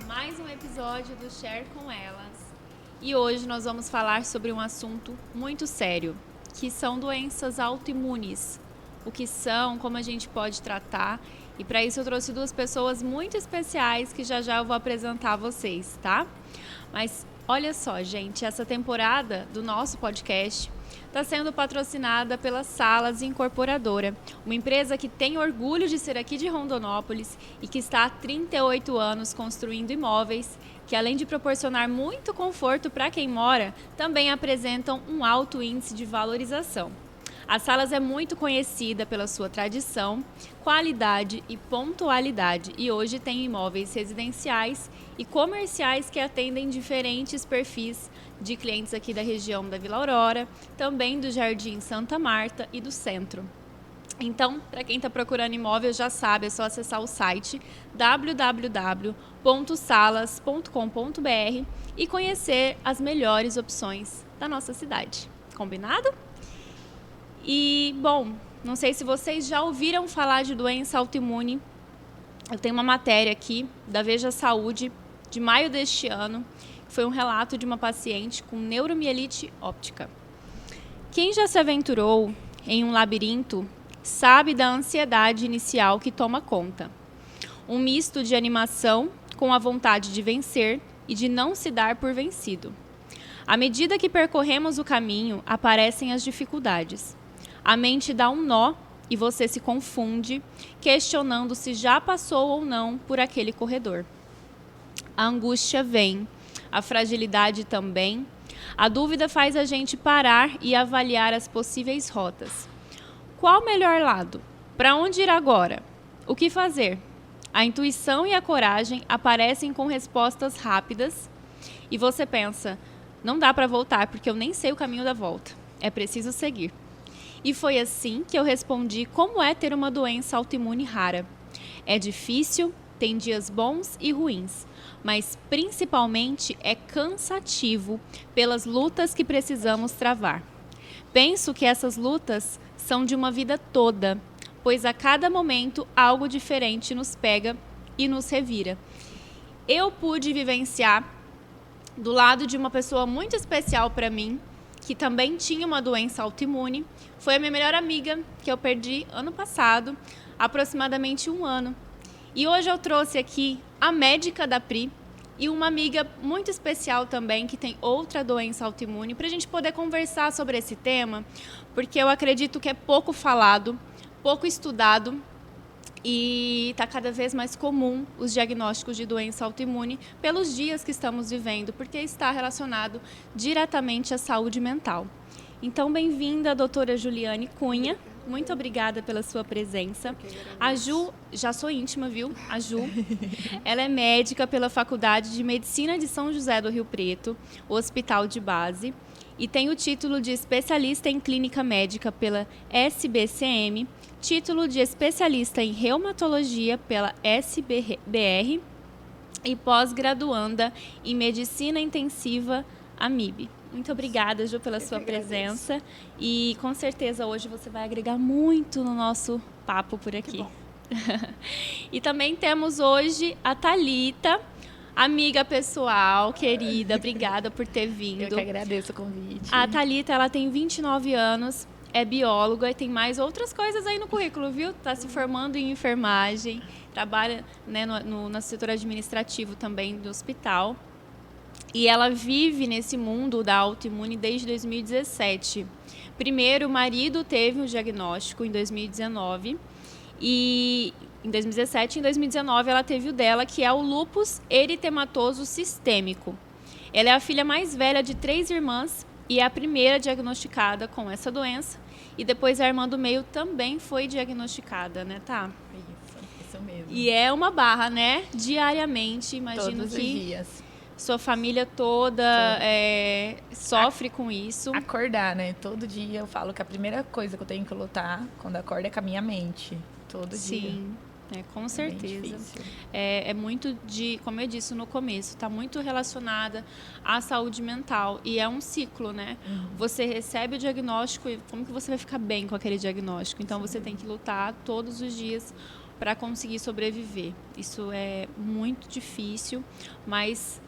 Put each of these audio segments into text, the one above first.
mais um episódio do Share com Elas. E hoje nós vamos falar sobre um assunto muito sério, que são doenças autoimunes. O que são, como a gente pode tratar. E para isso eu trouxe duas pessoas muito especiais que já eu vou apresentar a vocês, tá? Mas olha só, gente, essa temporada do nosso podcast está sendo patrocinada pela Salas Incorporadora, uma empresa que tem orgulho de ser aqui de Rondonópolis e que está há 38 anos construindo imóveis que, além de proporcionar muito conforto para quem mora, também apresentam um alto índice de valorização. A Salas é muito conhecida pela sua tradição, qualidade e pontualidade e hoje tem imóveis residenciais e comerciais que atendem diferentes perfis de clientes aqui da região da Vila Aurora, também do Jardim Santa Marta e do centro. Então, para quem está procurando imóvel já sabe, é só acessar o site www.salas.com.br e conhecer as melhores opções da nossa cidade. Combinado? E, bom, não sei se vocês já ouviram falar de doença autoimune. Eu tenho uma matéria aqui da Veja Saúde, de maio deste ano, que foi um relato de uma paciente com neuromielite óptica. Quem já se aventurou em um labirinto sabe da ansiedade inicial que toma conta. Um misto de animação com a vontade de vencer e de não se dar por vencido. À medida que percorremos o caminho, aparecem as dificuldades. A mente dá um nó e você se confunde, questionando se já passou ou não por aquele corredor. A angústia vem, a fragilidade também. A dúvida faz a gente parar e avaliar as possíveis rotas. Qual o melhor lado? Para onde ir agora? O que fazer? A intuição e a coragem aparecem com respostas rápidas e você pensa, não dá para voltar porque eu nem sei o caminho da volta. É preciso seguir. E foi assim que eu respondi como é ter uma doença autoimune rara. É difícil, tem dias bons e ruins, mas principalmente é cansativo pelas lutas que precisamos travar. Penso que essas lutas são de uma vida toda, pois a cada momento algo diferente nos pega e nos revira. Eu pude vivenciar do lado de uma pessoa muito especial para mim, que também tinha uma doença autoimune. Foi a minha melhor amiga, que eu perdi ano passado, aproximadamente 1 ano. E hoje eu trouxe aqui a médica da Pri e uma amiga muito especial também, que tem outra doença autoimune, para a gente poder conversar sobre esse tema, porque eu acredito que é pouco falado, pouco estudado, e está cada vez mais comum os diagnósticos de doença autoimune pelos dias que estamos vivendo, porque está relacionado diretamente à saúde mental. Então, bem-vinda, doutora Juliane Cunha. Muito obrigada pela sua presença. A Ju, já sou íntima, viu? A Ju, ela é médica pela Faculdade de Medicina de São José do Rio Preto, o Hospital de Base, e tem o título de especialista em clínica médica pela SBCM, título de especialista em reumatologia pela SBR e pós-graduanda em medicina intensiva AMIB. Muito obrigada, Ju, pela sua presença e com certeza hoje você vai agregar muito no nosso papo por aqui. E também temos hoje a Thalita, amiga pessoal, querida, obrigada por ter vindo. Eu que agradeço o convite. A Thalita, ela tem 29 anos, é bióloga e tem mais outras coisas aí no currículo, viu? Está se formando em enfermagem, trabalha, né, no setor administrativo também do hospital. E ela vive nesse mundo da autoimune desde 2017. Primeiro, o marido teve um diagnóstico em 2019 e em 2017 e em 2019 ela teve o dela, que é o lúpus eritematoso sistêmico. Ela é a filha mais velha de 3 irmãs e é a primeira diagnosticada com essa doença. E depois a irmã do meio também foi diagnosticada, né, tá? Isso mesmo. E é uma barra, né? Diariamente, imagino Todos que... os dias. Sua família toda sofre com isso. Acordar, né? Todo dia eu falo que a primeira coisa que eu tenho que lutar quando acordo é com a minha mente. Todo dia. Sim, com certeza. Difícil. É muito de, como eu disse no começo, está muito relacionada à saúde mental. E é um ciclo, né? Você recebe o diagnóstico e como que você vai ficar bem com aquele diagnóstico? Então, você tem que lutar todos os dias para conseguir sobreviver. Isso é muito difícil, mas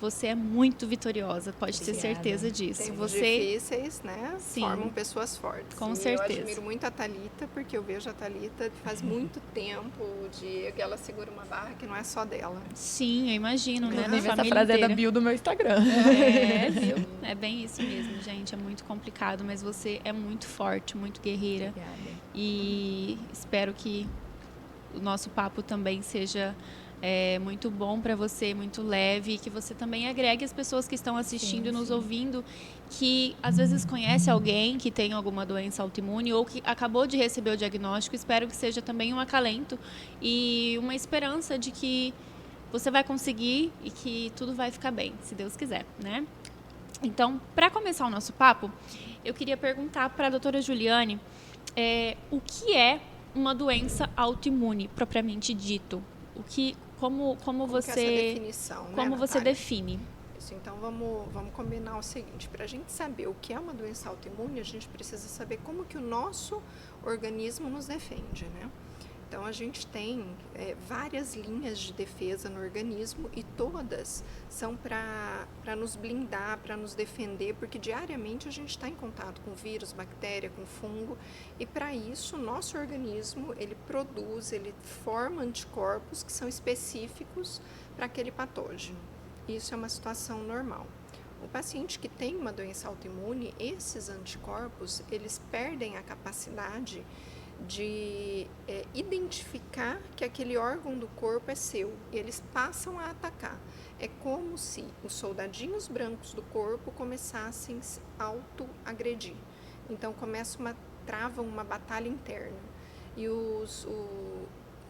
você é muito vitoriosa, pode ter certeza disso. Tempos difíceis, né? Sim, formam pessoas fortes. Com e certeza. Eu admiro muito a Thalita, porque eu vejo a Thalita faz muito tempo, que ela segura uma barra que não é só dela. Sim, eu imagino, né? Essa frase é da bio do meu Instagram. Viu? É bem isso mesmo, gente. É muito complicado, mas você é muito forte, muito guerreira. Obrigada. E espero que o nosso papo também seja muito bom para você, muito leve, e que você também agregue as pessoas que estão assistindo e nos ouvindo, que às vezes conhece alguém que tem alguma doença autoimune ou que acabou de receber o diagnóstico. Espero que seja também um acalento e uma esperança de que você vai conseguir e que tudo vai ficar bem, se Deus quiser, né? Então, para começar o nosso papo, eu queria perguntar para a doutora Juliane o que é uma doença autoimune, propriamente dito. Como você, que é essa definição, como né, você define? Isso, então vamos combinar o seguinte: para a gente saber o que é uma doença autoimune, a gente precisa saber como que o nosso organismo nos defende, né? Então, a gente tem várias linhas de defesa no organismo e todas são para nos blindar, para nos defender, porque diariamente a gente está em contato com vírus, bactéria, com fungo, e para isso o nosso organismo ele forma anticorpos que são específicos para aquele patógeno. Isso é uma situação normal. O paciente que tem uma doença autoimune, esses anticorpos, eles perdem a capacidade de identificar que aquele órgão do corpo é seu, e eles passam a atacar. É como se os soldadinhos brancos do corpo começassem a auto-agredir. Então travam uma batalha interna. E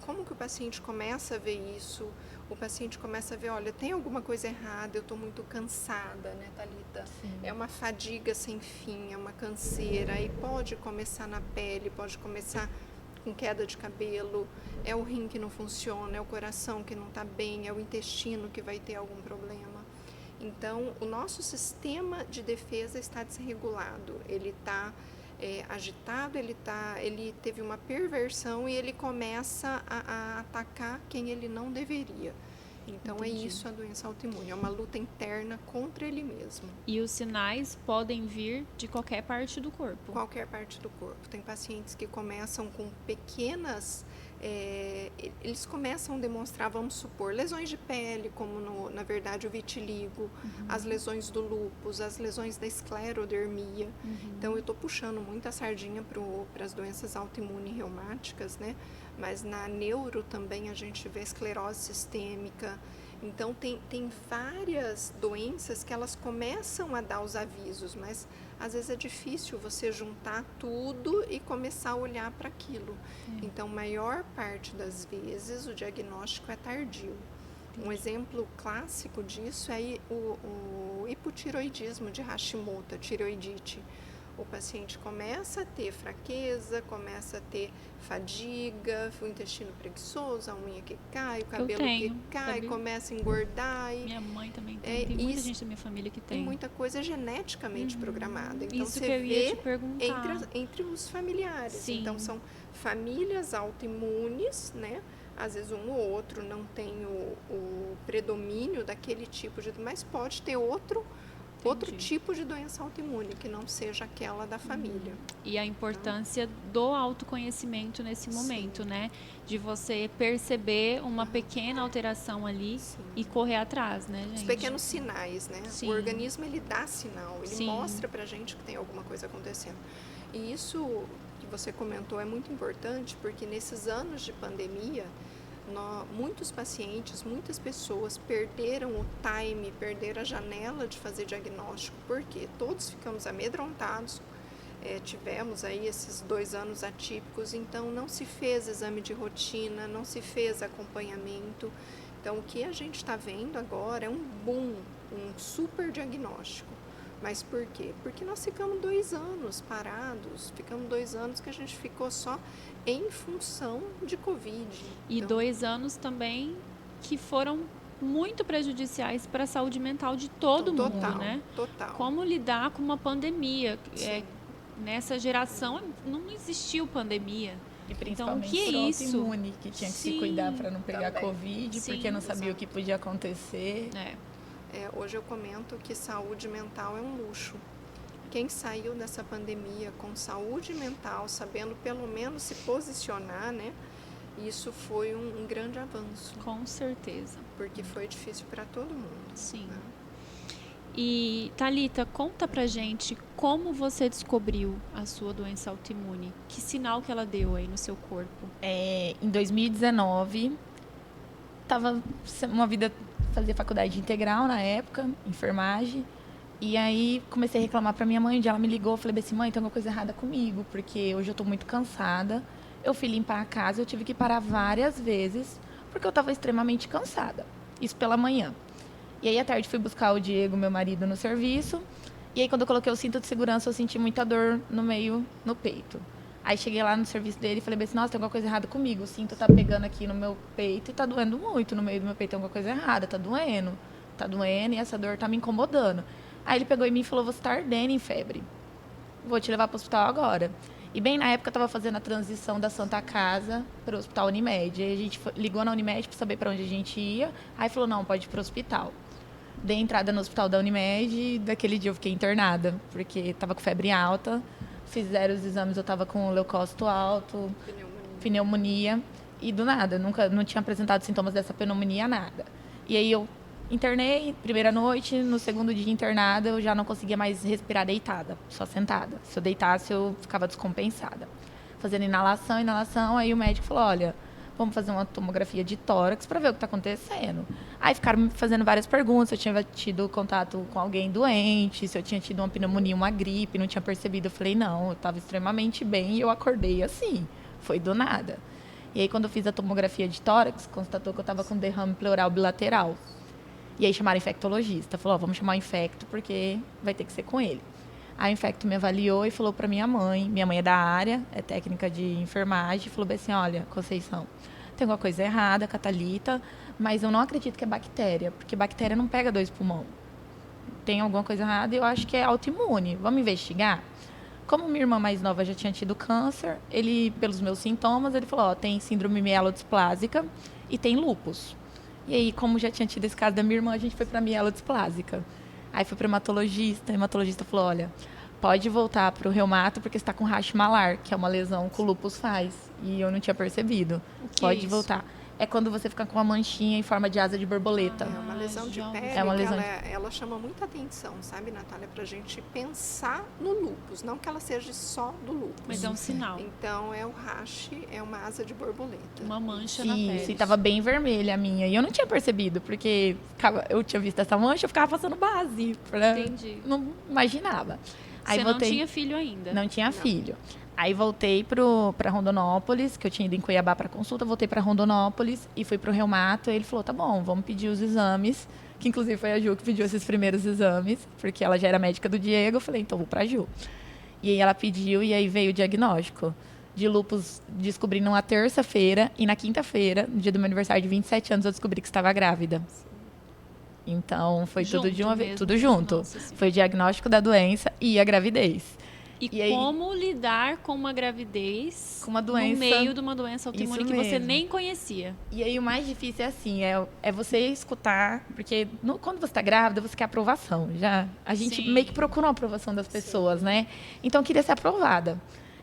como que o paciente começa a ver isso? O paciente começa a ver, olha, tem alguma coisa errada, eu estou muito cansada, né, Thalita? Sim. É uma fadiga sem fim, é uma canseira, e pode começar na pele, pode começar com queda de cabelo, é o rim que não funciona, é o coração que não está bem, é o intestino que vai ter algum problema. Então, o nosso sistema de defesa está desregulado, ele está agitado, ele teve uma perversão e ele começa a atacar quem ele não deveria. Então, Entendi. É isso a doença autoimune, é uma luta interna contra ele mesmo. E os sinais podem vir de qualquer parte do corpo? Qualquer parte do corpo. Tem pacientes que começam com pequenas... eles começam a demonstrar, vamos supor, lesões de pele, como na verdade o vitiligo, as lesões do lúpus, as lesões da esclerodermia. Então eu estou puxando muita sardinha para as doenças autoimunes reumáticas, né? Mas na neuro também a gente vê esclerose sistêmica. Então tem várias doenças que elas começam a dar os avisos, mas às vezes é difícil você juntar tudo e começar a olhar para aquilo. Então, maior parte das vezes o diagnóstico é tardio. Um exemplo clássico disso é o hipotiroidismo de Hashimoto, a tireoidite. O paciente começa a ter fraqueza, começa a ter fadiga, o intestino preguiçoso, a unha que cai, o cabelo que cai, sabia? Começa a engordar. Minha mãe também tem. Tem muita gente da minha família que tem. E muita coisa é geneticamente programada. Então, Isso você que eu ia te vê perguntar. entre os familiares. Sim. Então, são famílias autoimunes, né? Às vezes um ou outro não tem o predomínio daquele tipo de... Mas pode ter outro tipo de doença autoimune, que não seja aquela da família. E a importância do autoconhecimento nesse momento, né? De você perceber uma pequena alteração ali e correr atrás, né, gente? Os pequenos sinais, né? Sim. O organismo, ele dá sinal, ele Sim. mostra pra gente que tem alguma coisa acontecendo. E isso que você comentou é muito importante, porque nesses anos de pandemia, muitos pacientes, muitas pessoas perderam o time, perderam a janela de fazer diagnóstico, porque todos ficamos amedrontados, tivemos aí esses 2 anos atípicos, então não se fez exame de rotina, não se fez acompanhamento. Então, o que a gente está vendo agora é um boom, um super diagnóstico. Mas por quê? Porque nós ficamos 2 anos parados, ficamos 2 anos que a gente ficou só em função de Covid. E então, 2 anos também que foram muito prejudiciais para a saúde mental de todo mundo, né? Total. Como lidar com uma pandemia? Nessa geração não existiu pandemia. E principalmente que é por isso? autoimune, que tinha que se Sim, cuidar para não pegar também. Covid, Sim, porque não sabia exato. o que podia acontecer. Hoje eu comento que saúde mental é um luxo. Quem saiu dessa pandemia com saúde mental, sabendo pelo menos se posicionar, né? Isso foi um grande avanço, com certeza. porque foi difícil para todo mundo. Sim. Né? E, Thalita, conta pra gente como você descobriu a sua doença autoimune. Que sinal que ela deu aí no seu corpo? Em 2019, tava uma vida, fazia faculdade integral na época, enfermagem. E aí comecei a reclamar pra minha mãe, onde ela me ligou, falei assim, mãe, tem alguma coisa errada comigo, porque hoje eu tô muito cansada. Eu fui limpar a casa, eu tive que parar várias vezes, porque eu tava extremamente cansada. Isso pela manhã. E aí à tarde fui buscar o Diego, meu marido, no serviço. E aí quando eu coloquei o cinto de segurança, eu senti muita dor no peito. Aí cheguei lá no serviço dele e falei assim, nossa, tem alguma coisa errada comigo. O cinto tá pegando aqui no meu peito e tá doendo muito. No meio do meu peito tem alguma coisa errada, tá doendo. Tá doendo e essa dor tá me incomodando. Aí ele pegou em mim e falou, você tá ardendo em febre. Vou te levar pro hospital agora. E bem na época eu tava fazendo a transição da Santa Casa para o Hospital Unimed. Aí a gente ligou na Unimed para saber para onde a gente ia. Aí falou, não, pode ir pro hospital. Dei entrada no hospital da Unimed e daquele dia eu fiquei internada, porque estava com febre alta, fizeram os exames, eu estava com leucócito alto, pneumonia, e do nada, não tinha apresentado sintomas dessa pneumonia, nada. E aí eu internei, primeira noite, no segundo dia internada, eu já não conseguia mais respirar deitada, só sentada. Se eu deitasse, eu ficava descompensada. Fazendo inalação, aí o médico falou, olha, vamos fazer uma tomografia de tórax para ver o que está acontecendo. Aí ficaram me fazendo várias perguntas, se eu tinha tido contato com alguém doente, se eu tinha tido uma pneumonia, uma gripe, não tinha percebido. Eu falei, não, eu estava extremamente bem e eu acordei assim, foi do nada. E aí quando eu fiz a tomografia de tórax, constatou que eu estava com derrame pleural bilateral. E aí chamaram infectologista, falou, vamos chamar o infecto porque vai ter que ser com ele. A infecto me avaliou e falou para minha mãe é da área, é técnica de enfermagem, falou assim, olha, Conceição, tem alguma coisa errada com a Thalita, mas eu não acredito que é bactéria, porque bactéria não pega 2 pulmões. Tem alguma coisa errada e eu acho que é autoimune. Vamos investigar? Como minha irmã mais nova já tinha tido câncer, ele, pelos meus sintomas, ele falou, tem síndrome mielodisplásica e tem lúpus. E aí, como já tinha tido esse caso da minha irmã, a gente foi para mielodisplásica. Aí fui para hematologista, a hematologista falou, olha, pode voltar para o reumato porque está com racho malar, que é uma lesão que o lúpus faz. E eu não tinha percebido. Pode voltar. É quando você fica com uma manchinha em forma de asa de borboleta. É uma lesão de pele, é uma lesão ela chama muita atenção, sabe, Natália, pra gente pensar no lúpus, não que ela seja só do lúpus. Mas é um sinal. Então, é o rache, é uma asa de borboleta. Uma mancha na pele. Isso, e tava bem vermelha a minha. E eu não tinha percebido, porque eu tinha visto essa mancha, eu ficava passando base. Entendi. Não imaginava. Aí Você não tinha filho ainda? Não tinha filho. Aí voltei para Rondonópolis, que eu tinha ido em Cuiabá para consulta, voltei para Rondonópolis e fui pro reumato. E ele falou, tá bom, vamos pedir os exames, que inclusive foi a Ju que pediu esses primeiros exames, porque ela já era médica do Diego. Eu falei, então vou pra Ju. E aí ela pediu e aí veio o diagnóstico de lúpus, descobri numa terça-feira e na quinta-feira, no dia do meu aniversário de 27 anos, eu descobri que estava grávida. Então foi tudo de uma vez, tudo junto. Nossa, foi o diagnóstico da doença e a gravidez. E aí, como lidar com uma gravidez com uma doença, no meio de uma doença autoimune que você nem conhecia? E aí o mais difícil é assim, é você escutar, porque quando você está grávida, você quer aprovação. A gente meio que procura uma aprovação das pessoas, né? Então eu queria ser aprovada.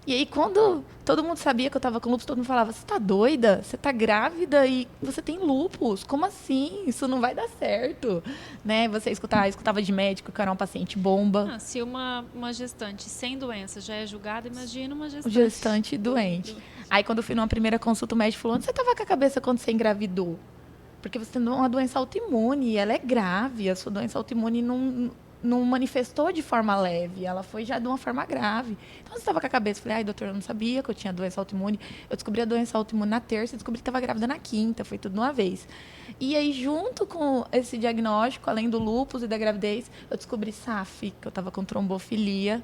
E aí, quando todo mundo sabia que eu estava com lúpus, todo mundo falava, você está doida? Você está grávida e você tem lúpus? Como assim? Isso não vai dar certo. Né? Você escutava de médico que eu era uma paciente bomba. Se uma gestante sem doença já é julgada, imagina uma gestante doente. Aí, quando eu fui numa primeira consulta, o médico falou, onde você estava com a cabeça quando você engravidou? Porque você tem uma doença autoimune, ela é grave, a sua doença autoimune não manifestou de forma leve, ela foi já de uma forma grave. Então, eu estava com a cabeça, falei, doutor, eu não sabia que eu tinha doença autoimune. Eu descobri a doença autoimune na terça, descobri que estava grávida na quinta, foi tudo de uma vez. E aí, junto com esse diagnóstico, além do lúpus e da gravidez, eu descobri SAF, que eu estava com trombofilia,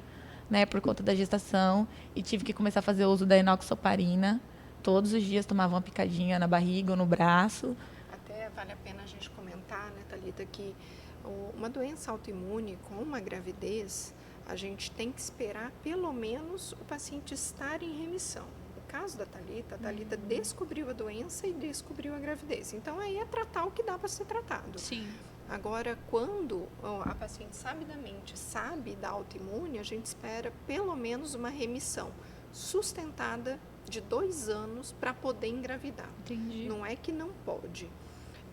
né, por conta da gestação, e tive que começar a fazer uso da enoxaparina. Todos os dias tomava uma picadinha na barriga ou no braço. Até vale a pena a gente comentar, né, Thalita, que uma doença autoimune com uma gravidez, a gente tem que esperar pelo menos o paciente estar em remissão. O caso da Thalita, a Thalita descobriu a doença e descobriu a gravidez. Então, aí é tratar o que dá para ser tratado. Sim. Agora, quando a paciente sabidamente sabe da autoimune, a gente espera pelo menos uma remissão sustentada de 2 anos para poder engravidar. Entendi. Não é que não pode,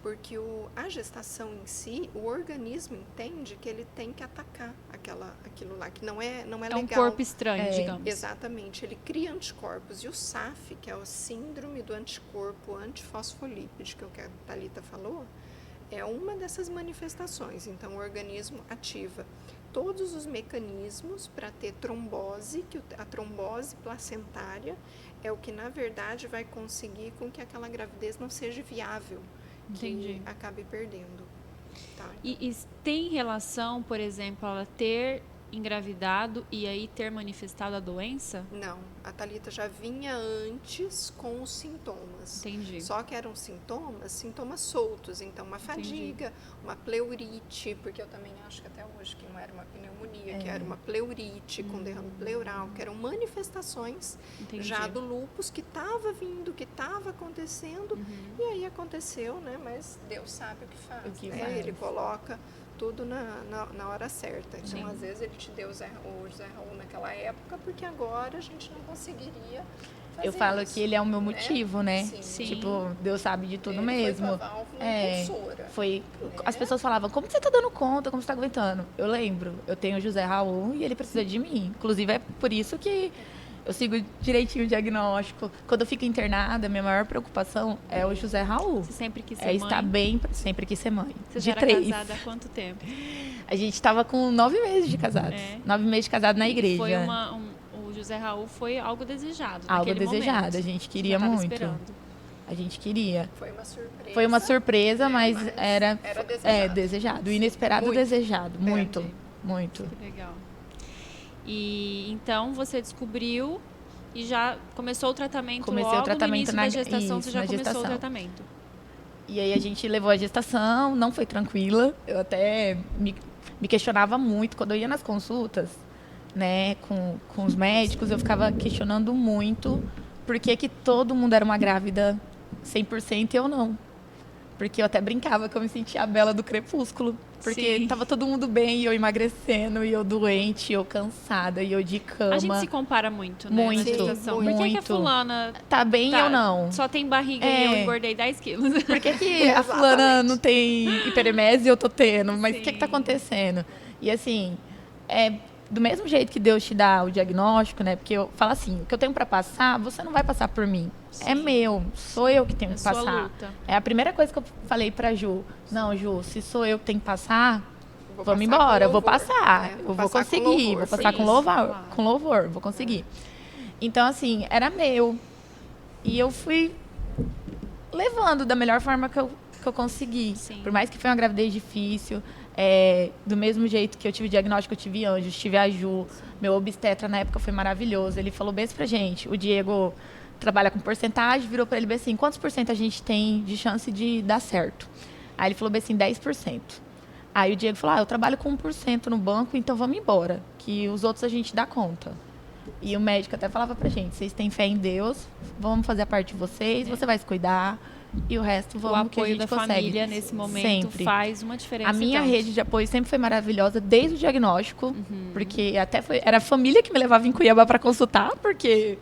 porque a gestação em si, o organismo entende que ele tem que atacar aquilo lá, que não é legal. É um corpo estranho, digamos. Exatamente, ele cria anticorpos. E o SAF, que é a síndrome do anticorpo antifosfolípide, que a Thalita falou, é uma dessas manifestações. Então, o organismo ativa todos os mecanismos para ter trombose, que a trombose placentária é o que, na verdade, vai conseguir com que aquela gravidez não seja viável, Entendi. que acabe perdendo. Tá? E tem relação, por exemplo, ela ter engravidado e aí ter manifestado a doença? Não, a Thalita já vinha antes com os sintomas. Entendi. Só que eram sintomas soltos. Então, uma fadiga, uma pleurite, porque eu também acho que até hoje que não era uma pneumonia, que era uma pleurite com derrame pleural, que eram manifestações já do lúpus que estava vindo, que estava acontecendo, e aí aconteceu, né? Mas Deus sabe o que faz. Né? Ele coloca tudo na hora certa. Então, Sim. às vezes, ele te deu o José Raul naquela época, porque agora a gente não conseguiria fazer Eu falo isso, que ele é o meu motivo, né? Sim. Tipo, Deus sabe de tudo Ele mesmo. foi com a válvula impulsora. As pessoas falavam, como você tá dando conta, como você tá aguentando? Eu lembro, eu tenho o José Raul e ele precisa de mim. Inclusive, é por isso que eu sigo direitinho o diagnóstico. Quando eu fico internada, minha maior preocupação é o José Raul. Você sempre quis ser É mãe? estar bem, sempre quis ser mãe. Você de já era 3. casada há quanto tempo? A gente tava com 9 meses de casados. 9 meses de casado na igreja. Foi o José Raul foi algo desejado. Algo naquele desejado, momento. a gente queria Você já tava muito. esperando. A gente queria. Foi uma surpresa. Foi uma surpresa, mas era desejado. desejado. O inesperado Muito. desejado. Muito, Entendi. muito. Que legal. E então você descobriu e já começou o tratamento Comecei logo o tratamento no início da gestação, isso, você já na começou gestação. o tratamento. E aí a gente levou a gestação, não foi tranquila. Eu até me questionava muito quando eu ia nas consultas, né, com os médicos, eu ficava questionando muito por que todo mundo era uma grávida 100% e eu não. Porque eu até brincava que eu me sentia a Bela do Crepúsculo. Porque Sim. tava todo mundo bem, e eu emagrecendo, e eu doente, e eu cansada, e eu de cama. A gente se compara muito, né? Muito, na gestação. muito. Por que a fulana Tá bem e eu não? só tem barriga e eu engordei 10 quilos? Por que a fulana não tem hiperemese e eu tô tendo? Mas o que tá acontecendo? E assim, do mesmo jeito que Deus te dá o diagnóstico, né? Porque eu falo assim, o que eu tenho para passar, você não vai passar por mim. Sim. É meu, sou eu que tenho que sua passar. luta. É a primeira coisa que eu falei pra Ju. Não, Ju, se sou eu que tenho que passar, Vou vamos passar embora, com eu vou louvor, passar. né? Eu vou Passar com conseguir, louvor, vou passar sim, com louvor, claro. com louvor, vou conseguir. Então, assim, era meu. E eu fui levando da melhor forma que eu consegui. Sim. Por mais que foi uma gravidez difícil, do mesmo jeito que eu tive diagnóstico, eu tive anjos, tive a Ju. Meu obstetra na época foi maravilhoso. Ele falou bem isso pra gente. O Diego trabalha com porcentagem, virou pra ele bem assim, quantos por cento a gente tem de chance de dar certo? Aí ele falou bem assim, 10%. Aí o Diego falou, eu trabalho com 1% no banco, então vamos embora, que os outros a gente dá conta. E o médico até falava pra gente, vocês têm fé em Deus, vamos fazer a parte de vocês, você vai se cuidar, e o resto vamos que a apoio gente da consegue. família nesse momento Sempre. faz uma diferença. A minha tanto. rede de apoio sempre foi maravilhosa, desde o diagnóstico, porque até era a família que me levava em Cuiabá para consultar, porque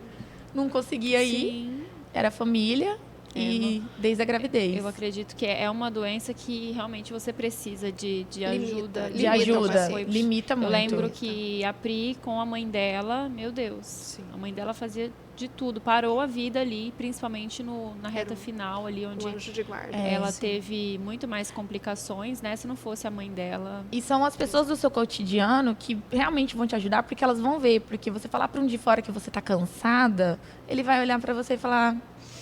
não conseguia ir, Sim. era a família, e desde a gravidez. Eu acredito que é uma doença que realmente você precisa de ajuda. De ajuda, Foi- limita muito. Eu lembro que a Pri, com a mãe dela, meu Deus, Sim. a mãe dela fazia de tudo, parou a vida ali, principalmente na reta final ali, onde Um anjo de guarda. ela teve muito mais complicações, né? Se não fosse a mãe dela. E são as pessoas do seu cotidiano que realmente vão te ajudar, porque elas vão ver. Porque você falar para um de fora que você tá cansada, ele vai olhar para você e falar,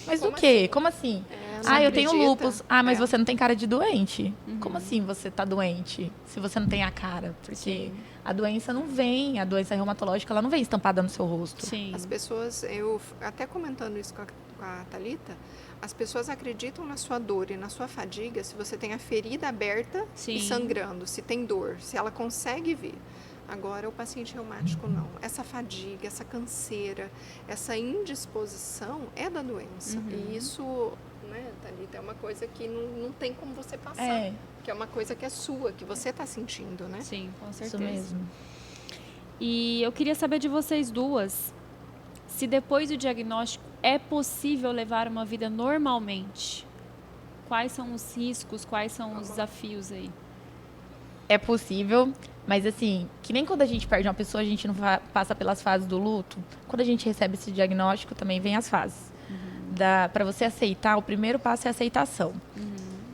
mas Como o quê? assim? Como assim? Não Ah, eu tenho acredita? lúpus. Ah, mas É. você não tem cara de doente. Como assim você tá doente se você não tem a cara? Porque a doença não vem, a doença reumatológica, ela não vem estampada no seu rosto. Sim. As pessoas, eu até comentando isso com a Thalita, as pessoas acreditam na sua dor e na sua fadiga se você tem a ferida aberta Sim. e sangrando, se tem dor, se ela consegue ver. Agora, o paciente reumático não. Essa fadiga, essa canseira, essa indisposição é da doença. E isso, né, Thalita, é uma coisa que não tem como você passar. Que é uma coisa que é sua, que você está sentindo, né? Sim, com certeza. Isso mesmo. E eu queria saber de vocês duas, se depois do diagnóstico é possível levar uma vida normalmente. Quais são os riscos, quais são os desafios aí? É possível, mas assim, que nem quando a gente perde uma pessoa, a gente não passa pelas fases do luto. Quando a gente recebe esse diagnóstico, também vem as fases. Para você aceitar, o primeiro passo é a aceitação.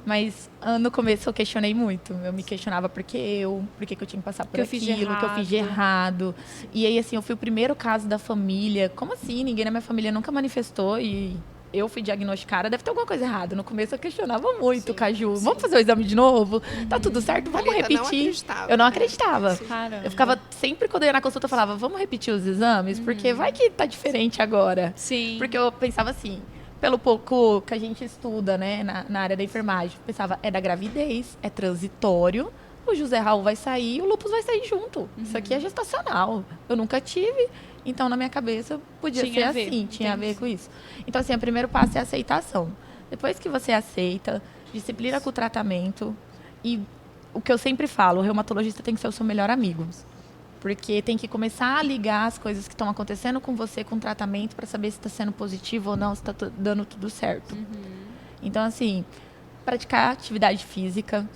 Mas no começo eu questionei muito. Eu me questionava por que eu tinha que passar por aquilo, que eu fiz de errado. E aí, assim, eu fui o primeiro caso da família. Como assim? Ninguém na minha família nunca manifestou e eu fui diagnosticada, deve ter alguma coisa errada. No começo eu questionava muito, Caju. Vamos fazer o exame de novo? Tá tudo certo? Vamos repetir. Eu não acreditava. Eu ficava, sempre quando eu ia na consulta, eu falava, vamos repetir os exames? Porque vai que tá diferente agora. Sim. Porque eu pensava assim, pelo pouco que a gente estuda, né, na área da enfermagem, eu pensava, é da gravidez, é transitório, o José Raul vai sair, o lúpus vai sair junto. Isso aqui é gestacional. Eu nunca tive. Então, na minha cabeça, podia ser assim, tinha a ver com isso. Então, assim, o primeiro passo é a aceitação. Depois que você aceita, disciplina com o tratamento. E o que eu sempre falo, o reumatologista tem que ser o seu melhor amigo. Porque tem que começar a ligar as coisas que estão acontecendo com você, com o tratamento, para saber se está sendo positivo ou não, se está dando tudo certo. Então, assim, praticar atividade física.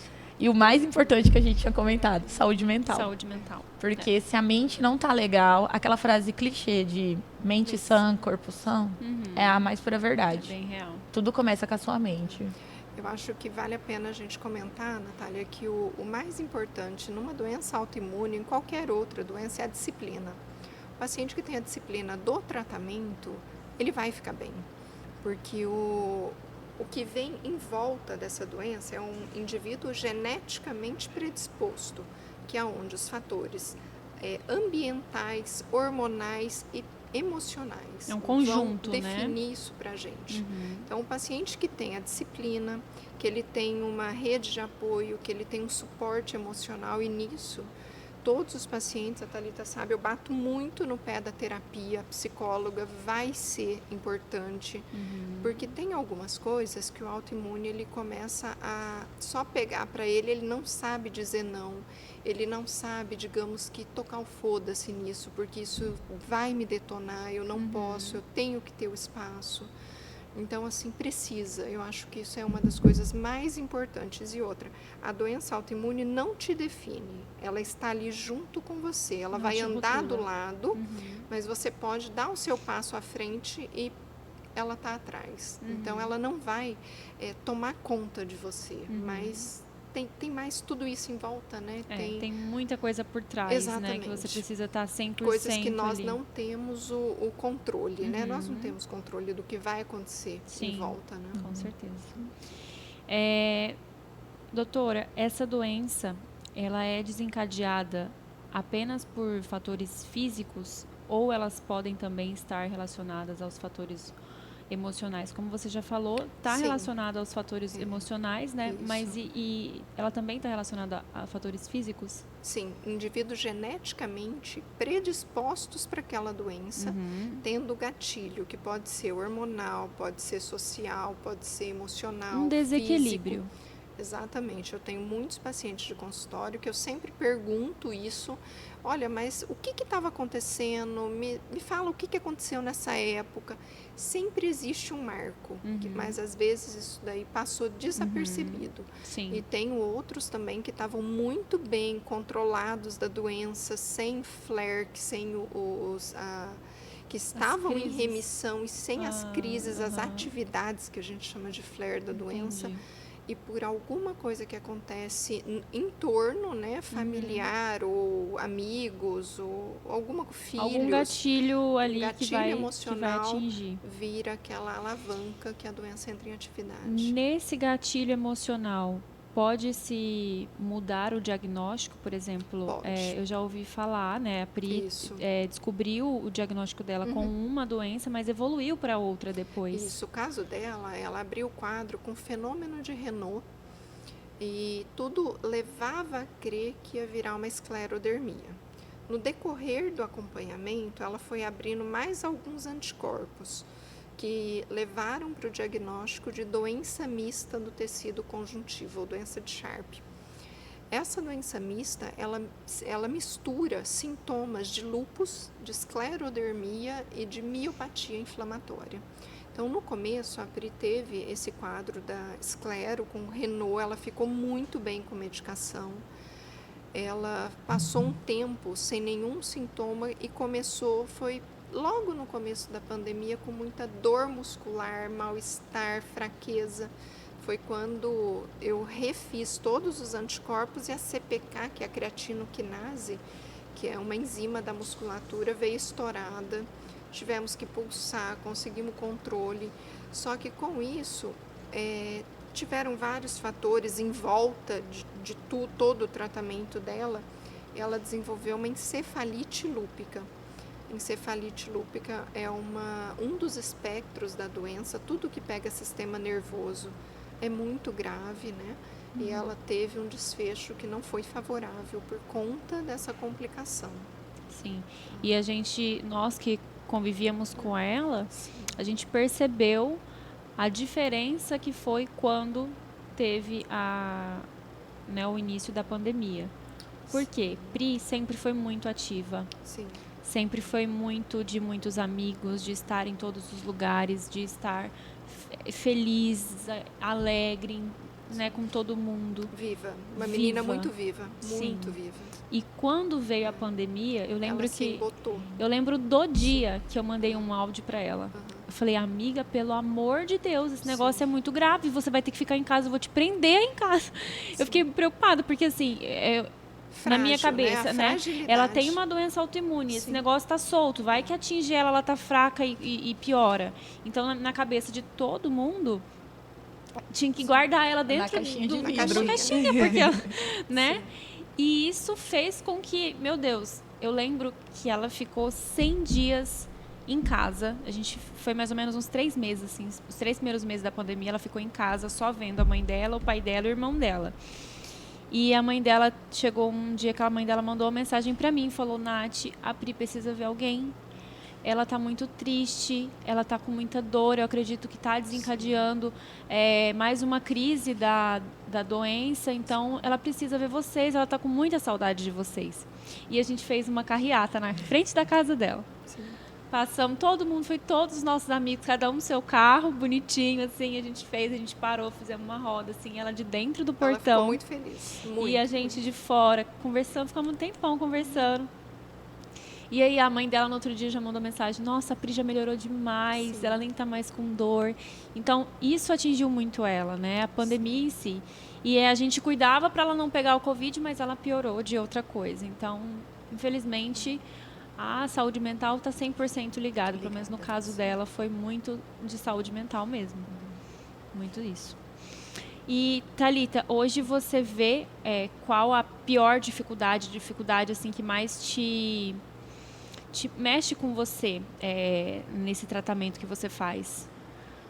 E o mais importante que a gente tinha comentado, saúde mental. Saúde mental. Porque se a mente não tá legal, aquela frase clichê de mente sã, corpo sã, é a mais pura verdade. É bem real. Tudo começa com a sua mente. Eu acho que vale a pena a gente comentar, Natália, que o mais importante numa doença autoimune, em qualquer outra doença, é a disciplina. O paciente que tem a disciplina do tratamento, ele vai ficar bem. Porque o que vem em volta dessa doença é um indivíduo geneticamente predisposto, que é onde os fatores ambientais, hormonais e emocionais é um conjunto, vão definir isso para a gente. Então, o paciente que tem a disciplina, que ele tem uma rede de apoio, que ele tem um suporte emocional, e nisso todos os pacientes, a Thalita sabe, eu bato muito no pé da terapia, a psicóloga vai ser importante, porque tem algumas coisas que o autoimune ele começa a só pegar para ele não sabe dizer não, ele não sabe, digamos que tocar o foda-se nisso, porque isso vai me detonar, eu não posso, eu tenho que ter o espaço. Então, assim, precisa. Eu acho que isso é uma das coisas mais importantes. E outra, a doença autoimune não te define. Ela está ali junto com você. Ela não vai andar do lado, mas você pode dar o seu passo à frente e ela está atrás. Então, ela não vai tomar conta de você, mas tem mais tudo isso em volta, né? Tem muita coisa por trás, né? Que você precisa estar 100% coisas que nós ali. não temos o controle, né? Nós não temos controle do que vai acontecer em volta, né? Com certeza. Doutora, essa doença, ela é desencadeada apenas por fatores físicos ou elas podem também estar relacionadas aos fatores emocionais? Como você já falou, está relacionada aos fatores emocionais, né? Isso. Mas e ela também está relacionada a fatores físicos? Sim, indivíduos geneticamente predispostos para aquela doença, tendo gatilho, que pode ser hormonal, pode ser social, pode ser emocional, um desequilíbrio. Físico. Exatamente, eu tenho muitos pacientes de consultório que eu sempre pergunto isso, olha, mas o que estava acontecendo? Me fala o que aconteceu nessa época. Sempre existe um marco, mas às vezes isso daí passou desapercebido. Sim. E tenho outros também que estavam muito bem controlados da doença, sem flare, sem que estavam em remissão e sem as crises, as atividades que a gente chama de flare da doença. E por alguma coisa que acontece em torno, né, familiar ou amigos ou filhos, algum gatilho ali que vai emocional, atingir, vira aquela alavanca que a doença entra em atividade. Nesse gatilho emocional, pode-se mudar o diagnóstico, por exemplo? Eu já ouvi falar, né? A Pri descobriu o diagnóstico dela com uma doença, mas evoluiu para outra depois. Isso, o caso dela, ela abriu o quadro com fenômeno de Renault e tudo levava a crer que ia virar uma esclerodermia. no decorrer do acompanhamento, ela foi abrindo mais alguns anticorpos que levaram para o diagnóstico de doença mista do tecido conjuntivo, ou doença de Sharp. Essa doença mista, ela mistura sintomas de lúpus, de esclerodermia e de miopatia inflamatória. Então, no começo, a Pri teve esse quadro da esclero com Renault, ela ficou muito bem com medicação. Ela passou um tempo sem nenhum sintoma e foi logo no começo da pandemia com muita dor muscular, mal-estar, fraqueza. Foi quando eu refiz todos os anticorpos e a CPK, que é a creatinoquinase, que é uma enzima da musculatura, veio estourada. Tivemos que pulsar, conseguimos controle. Só que com isso, tiveram vários fatores em volta de todo o tratamento dela. Ela desenvolveu uma encefalite lúpica. Encefalite lúpica é um dos espectros da doença. Tudo que pega sistema nervoso é muito grave, né? E ela teve um desfecho que não foi favorável por conta dessa complicação. Sim. E nós que convivíamos com ela, a gente percebeu a diferença que foi quando teve o início da pandemia. Por quê? Pri sempre foi muito ativa. Sim. Sempre foi muito de muitos amigos, de estar em todos os lugares, de estar feliz, alegre, né, com todo mundo. Viva. Uma menina muito viva. Muito Sim. viva. E quando veio a pandemia, eu lembro embotou. eu lembro do dia que eu mandei um áudio para ela. Uhum. Eu falei, amiga, pelo amor de Deus, esse negócio é muito grave, você vai ter que ficar em casa, eu vou te prender em casa. Sim. Eu fiquei preocupada, porque assim, Frágil, na minha cabeça, né? Ela tem uma doença autoimune, esse negócio tá solto, vai que atinge ela tá fraca e piora. Então, na cabeça de todo mundo, tinha que guardar ela dentro na caixinha de vidro. Na caixinha, porque ela, né? Sim. E isso fez com que, meu Deus, eu lembro que ela ficou 100 dias em casa. A gente foi mais ou menos uns 3 meses, assim, os 3 primeiros meses da pandemia, ela ficou em casa só vendo a mãe dela, o pai dela e o irmão dela. E a mãe dela, chegou um dia que a mãe dela mandou uma mensagem pra mim, falou, Nath, a Pri precisa ver alguém. Ela tá muito triste, ela tá com muita dor, eu acredito que tá desencadeando mais uma crise da doença, então ela precisa ver vocês, ela tá com muita saudade de vocês. E a gente fez uma carreata na frente da casa dela. Sim. Passamos, todo mundo, foi todos os nossos amigos, cada um no seu carro, bonitinho, assim, a gente parou, fizemos uma roda, assim, ela de dentro do portão. Ela ficou muito feliz, muito. E a gente de fora, conversando, ficamos um tempão conversando. E aí a mãe dela no outro dia já mandou mensagem, nossa, a Pri já melhorou demais, sim, ela nem tá mais com dor. Então, isso atingiu muito ela, né? A pandemia em si. E a gente cuidava para ela não pegar o Covid, mas ela piorou de outra coisa. Então, infelizmente, a saúde mental está 100% ligada. Pelo menos no caso dela, foi muito de saúde mental mesmo. Muito isso. E, Thalita, hoje você vê qual a pior dificuldade assim, que mais te mexe com você nesse tratamento que você faz?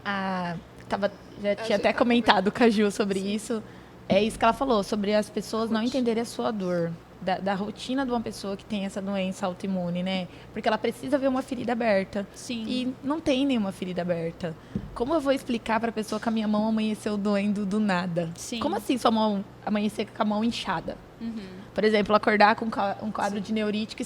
Já tinha até comentado com a Ju sobre isso. É isso que ela falou, sobre as pessoas não entenderem a sua dor. Da rotina de uma pessoa que tem essa doença autoimune, né? Porque ela precisa ver uma ferida aberta. Sim. E não tem nenhuma ferida aberta. Como eu vou explicar para a pessoa que a minha mão amanheceu doendo do nada? Sim. Como assim sua mão amanhecer com a mão inchada? Uhum. Por exemplo, acordar com um quadro de neurite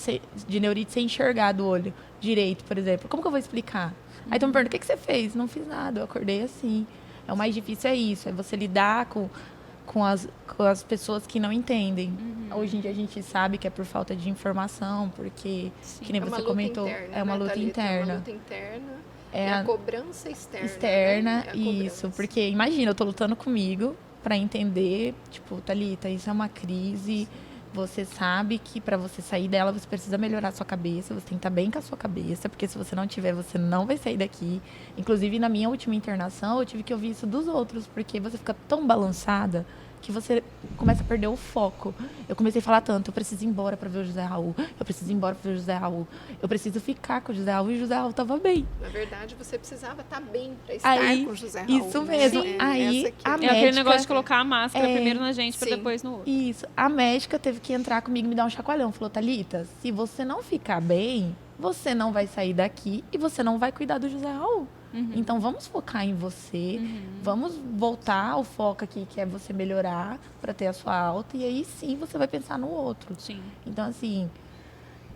sem enxergar do olho direito, por exemplo. Como que eu vou explicar? Uhum. Aí tu me pergunta, o que você fez? Não fiz nada, eu acordei assim. O mais difícil é isso, é você lidar com as pessoas que não entendem. Uhum. Hoje em dia a gente sabe que é por falta de informação, porque, sim, que nem você comentou, é uma luta interna. É uma luta interna. É a cobrança externa, né? Isso, porque imagina, eu tô lutando comigo para entender, tipo, Thalita, isso é uma crise, você sabe que para você sair dela, você precisa melhorar a sua cabeça, você tem que estar bem com a sua cabeça, porque se você não tiver, você não vai sair daqui. Inclusive, na minha última internação, eu tive que ouvir isso dos outros, porque você fica tão balançada que você começa a perder o foco. Eu comecei a falar tanto, eu preciso ir embora para ver o José Raul, eu preciso ir embora para ver o José Raul, eu preciso ficar com o José Raul, e o José Raul estava bem. Na verdade, você precisava estar bem para estar com o José Raul. Isso mesmo. Sim. Aí a médica... aquele negócio de colocar a máscara primeiro na gente para Sim. depois no outro. Isso. A médica teve que entrar comigo e me dar um chacoalhão. Falou, Thalita, se você não ficar bem, você não vai sair daqui e você não vai cuidar do José Raul. Então, vamos focar em você. Vamos voltar ao foco aqui, que é você melhorar para ter a sua alta. E aí, sim, você vai pensar no outro. Sim. Então, assim,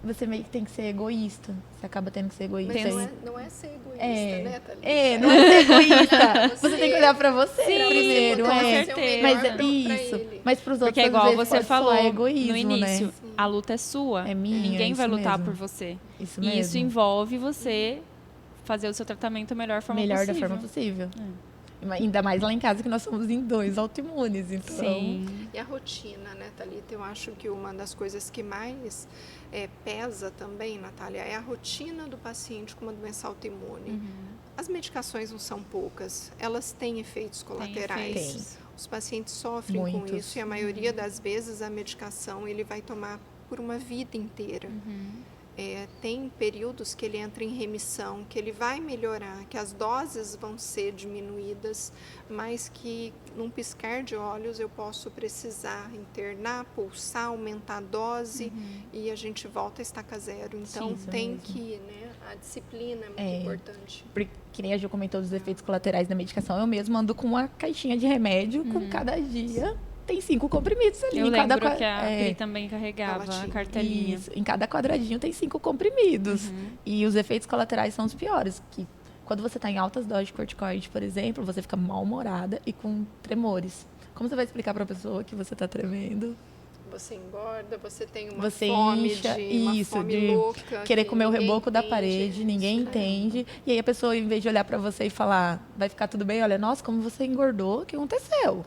você meio que tem que ser egoísta. Você acaba tendo que ser egoísta. Mas não é ser egoísta, né, Thalita? Não é ser egoísta. Você tem que olhar pra você Sim, primeiro. com é. certeza. Mas Pra isso. ele. Mas pros outros, Porque é às igual vezes, você pode falou soar egoísmo, no início, né? a luta é sua. É minha, Ninguém vai isso lutar mesmo. por você. Isso E mesmo. isso envolve você fazer o seu tratamento da melhor forma Melhor possível. da forma possível. Ainda mais lá em casa, que nós somos em 2 autoimunes. Então, Sim. E a rotina, né, Thalita? Eu acho que uma das coisas que mais pesa também, Natália, é a rotina do paciente com uma doença autoimune. As medicações não são poucas, elas têm efeitos colaterais. Tem. Os pacientes sofrem com Muitos. isso e a maioria das vezes a medicação ele vai tomar por uma vida inteira. Tem períodos que ele entra em remissão, que ele vai melhorar, que as doses vão ser diminuídas, mas que num piscar de olhos eu posso precisar internar, pulsar, aumentar a dose e a gente volta a estaca zero. Então isso tem mesmo. que, né, a disciplina é muito importante. porque, que nem a Ju comentou dos efeitos colaterais da medicação, eu mesmo ando com uma caixinha de remédio, com cada dia tem 5 comprimidos ali. Eu em cada lembro que a é, Pri também carregava Ela a tinha. cartelinha. Isso, em cada quadradinho tem 5 comprimidos. E os efeitos colaterais são os piores. Que quando você está em altas doses de corticoide, por exemplo, você fica mal-humorada e com tremores. Como você vai explicar para a pessoa que você está tremendo? Você engorda, você tem uma Você fome incha, uma isso, fome de louca. querer que comer o ninguém reboco da entende. parede, ninguém Isso, né? entende. E aí a pessoa, em vez de olhar para você e falar, vai ficar tudo bem, olha, nossa, como você engordou, o que aconteceu?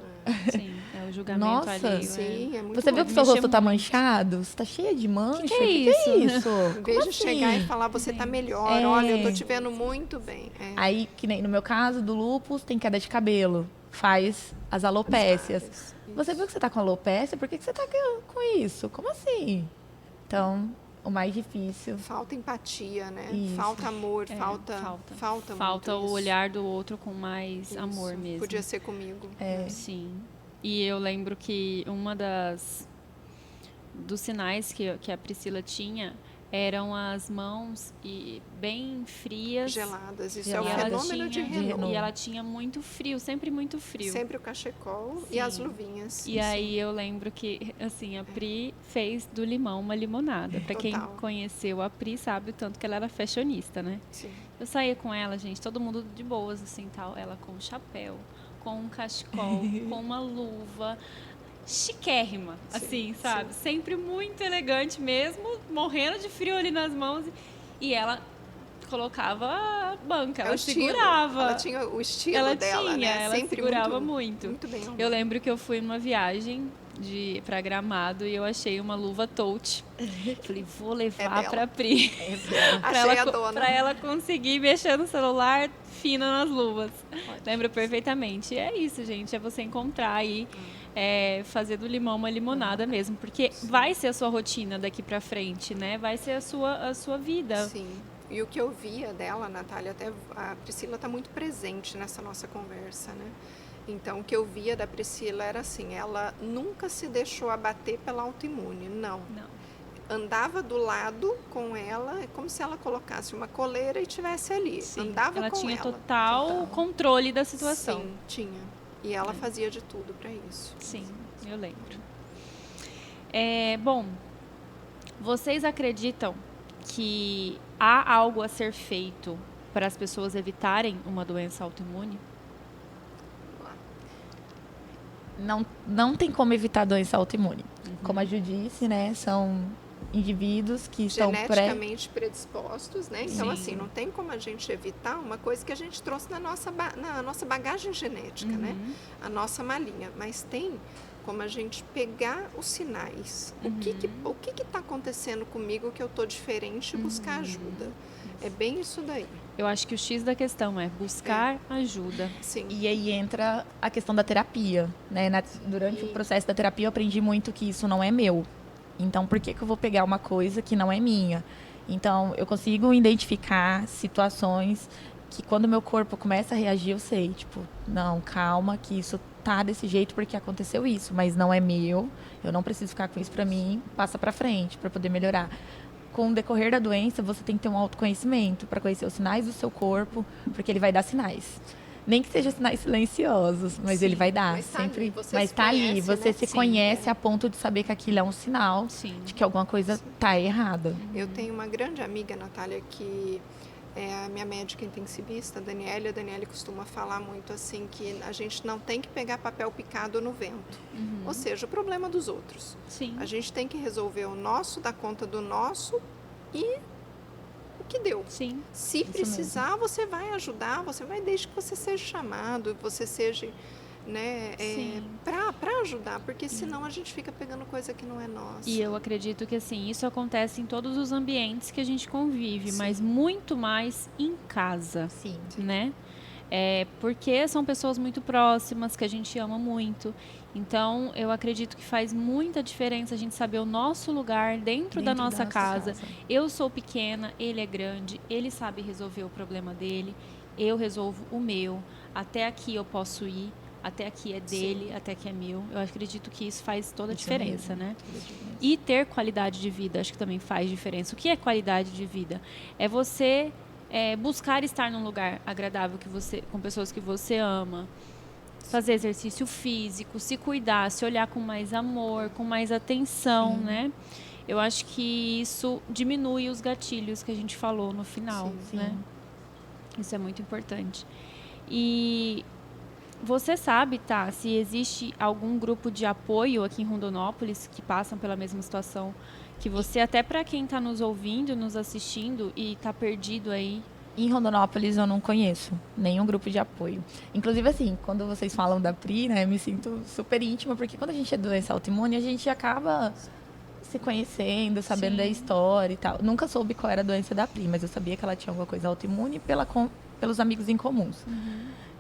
Sim, é o julgamento Nossa. alheio. Sim, é muito Você viu louco. que seu Mexer rosto tá muito. manchado? Você tá cheia de mancha? Que é isso? isso? Em vez Como de chegar assim? e falar, você tá melhor, É. olha, eu tô te vendo muito bem. Aí, que nem no meu caso, do lúpus, tem queda de cabelo. Faz as alopécias. Isso. Você viu que você tá com alopécia? Por que você tá com isso? Como assim? Então, o mais difícil... Falta empatia, né? Isso. Falta amor, É, falta Falta muito o isso. olhar do outro com mais Isso. amor mesmo. Podia ser comigo. Sim. E eu lembro que uma dos sinais que a Priscila tinha eram as mãos bem frias. Geladas, isso E é o ela fenômeno de tinha- Renault. E ela tinha muito frio, sempre muito frio. Sempre o cachecol Sim. e as luvinhas. E aí eu lembro que, assim, a Pri fez do limão uma limonada. Pra quem Total. conheceu a Pri sabe o tanto que ela era fashionista, né? Sim. Eu saía com ela, gente, todo mundo de boas, assim, tal. Ela com um chapéu, com um cachecol, com uma luva. Chiquérrima, Sim, assim, sabe? Sempre muito elegante mesmo, morrendo de frio ali nas mãos. E ela colocava a banca, ela o estilo. segurava. Ela tinha o estilo Ela dela, tinha, né? ela Sempre segurava muito. Muito bem. Eu lembro que eu fui numa viagem pra Gramado e eu achei uma luva touch. Falei, vou levar dela. pra Pri. Achei a dona. Pra ela conseguir mexer no celular fina nas luvas. Lembro perfeitamente. E é isso, gente. É você encontrar aí, fazer do limão uma limonada mesmo. Porque vai ser a sua rotina daqui pra frente, né? Vai ser a sua vida. Sim. E o que eu via dela, Natália, até a Priscila está muito presente nessa nossa conversa, né? Então, o que eu via da Priscila era assim, ela nunca se deixou abater pela autoimune, não. Andava do lado com ela, é como se ela colocasse uma coleira e estivesse ali. Sim, Andava ela com tinha ela. total controle da situação. Sim, tinha. E ela fazia de tudo para isso. Sim, eu lembro. Bom, vocês acreditam que há algo a ser feito para as pessoas evitarem uma doença autoimune? Não tem como evitar doença autoimune. Como a Ju disse, né? São indivíduos que estão Geneticamente predispostos, né? Então, Sim. assim, não tem como a gente evitar uma coisa que a gente trouxe na nossa bagagem genética, né? A nossa malinha. Mas tem como a gente pegar os sinais. O que está acontecendo comigo que eu estou diferente e buscar ajuda. É bem isso daí. Eu acho que o X da questão é buscar ajuda. Sim. E aí entra a questão da terapia, né? Durante o processo da terapia eu aprendi muito que isso não é meu. Então, por que eu vou pegar uma coisa que não é minha? Então, eu consigo identificar situações que quando meu corpo começa a reagir, eu sei, tipo, não, calma, que isso tá desse jeito porque aconteceu isso, mas não é meu, eu não preciso ficar com isso pra mim, passa pra frente pra poder melhorar. Com o decorrer da doença, você tem que ter um autoconhecimento para conhecer os sinais do seu corpo, porque ele vai dar sinais. Nem que sejam sinais silenciosos, mas ele vai dar. Mas tá ali, você se conhece a ponto de saber que aquilo é um sinal de que alguma coisa tá errada. Eu tenho uma grande amiga, Natália, que é a minha médica intensivista, a Daniele. A Daniele costuma falar muito assim, que a gente não tem que pegar papel picado no vento. Ou seja, o problema dos outros. Sim. A gente tem que resolver o nosso, dar conta do nosso e o que deu. Sim. Se precisar, você vai ajudar, você vai desde que você seja chamado, você seja, né, para ajudar, porque senão a gente fica pegando coisa que não é nossa. E eu acredito que assim, isso acontece em todos os ambientes que a gente convive, mas muito mais em casa, né? Porque são pessoas muito próximas, que a gente ama muito. Então, eu acredito que faz muita diferença a gente saber o nosso lugar dentro da nossa casa. Eu sou pequena, ele é grande, ele sabe resolver o problema dele, eu resolvo o meu. Até aqui eu posso ir, até aqui é dele, até aqui é meu. Eu acredito que isso faz toda a diferença, né? E ter qualidade de vida, acho que também faz diferença. O que é qualidade de vida? É você buscar estar num lugar agradável com pessoas que você ama. Fazer exercício físico, se cuidar, se olhar com mais amor, com mais atenção, né? Eu acho que isso diminui os gatilhos que a gente falou no final, né? Isso é muito importante. E você sabe, tá, se existe algum grupo de apoio aqui em Rondonópolis que passam pela mesma situação que você, até para quem está nos ouvindo, nos assistindo e está perdido aí? Em Rondonópolis eu não conheço nenhum grupo de apoio. Inclusive, assim, quando vocês falam da Pri, né, eu me sinto super íntima, porque quando a gente é doença autoimune, a gente acaba se conhecendo, sabendo da história e tal. Nunca soube qual era a doença da Pri, mas eu sabia que ela tinha alguma coisa autoimune pelos amigos em comuns.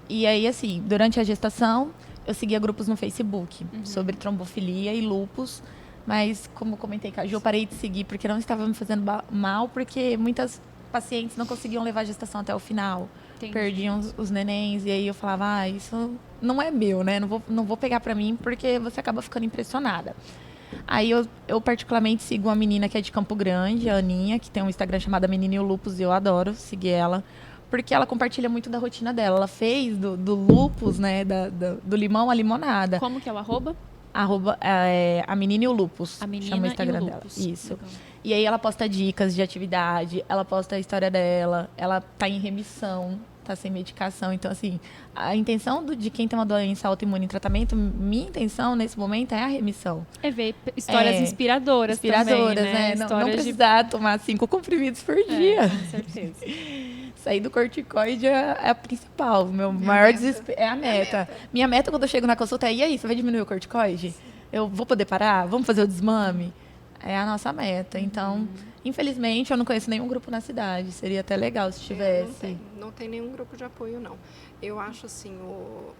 E aí, assim, durante a gestação, eu seguia grupos no Facebook sobre trombofilia e lúpus, mas, como comentei com a Ju, eu parei de seguir porque não estava me fazendo mal, porque muitas pacientes não conseguiam levar a gestação até o final. Entendi. Perdiam os nenéns, e aí eu falava, isso não é meu, né? Não vou pegar pra mim, porque você acaba ficando impressionada. Aí eu particularmente sigo uma menina que é de Campo Grande, a Aninha, que tem um Instagram chamado Menina e o Lúpus, e eu adoro seguir ela, porque ela compartilha muito da rotina dela. Ela fez do lúpus, né, do limão a limonada. Como que é o arroba? A Menina e o Lúpus. A Menina chama o Instagram dela. Isso. Legal. E aí ela posta dicas de atividade, ela posta a história dela, ela tá em remissão, tá sem medicação. Então, assim, a intenção de quem tem uma doença autoimune em tratamento, minha intenção nesse momento é a remissão. É ver histórias inspiradoras também, né? Não precisar tomar 5 comprimidos por dia. Com certeza. Sair do corticoide é a principal. Meu maior desespero é a meta. Minha meta quando eu chego na consulta é, e aí, você vai diminuir o corticoide? Eu vou poder parar? Vamos fazer o desmame? É a nossa meta. Então, infelizmente, eu não conheço nenhum grupo na cidade. Seria até legal se tivesse. Não tem nenhum grupo de apoio, não. Eu acho assim,